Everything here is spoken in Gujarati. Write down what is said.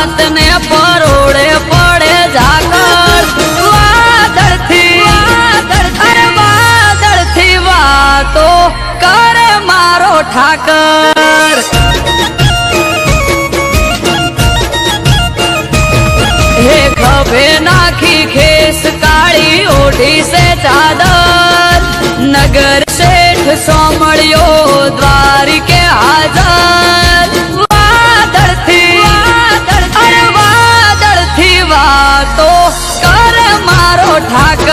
વાત ને પરોડે પડે ઝાકળ વાદળથી વાતો કરે મારો ઠાકર હે ખભે નાખી ખેસ કાળી ઓઢી સે ચાદર નગર શેઠ સોમળ્યો દ્વારિકે હાજર વાદળથી વાતો કર મારો ઠાકર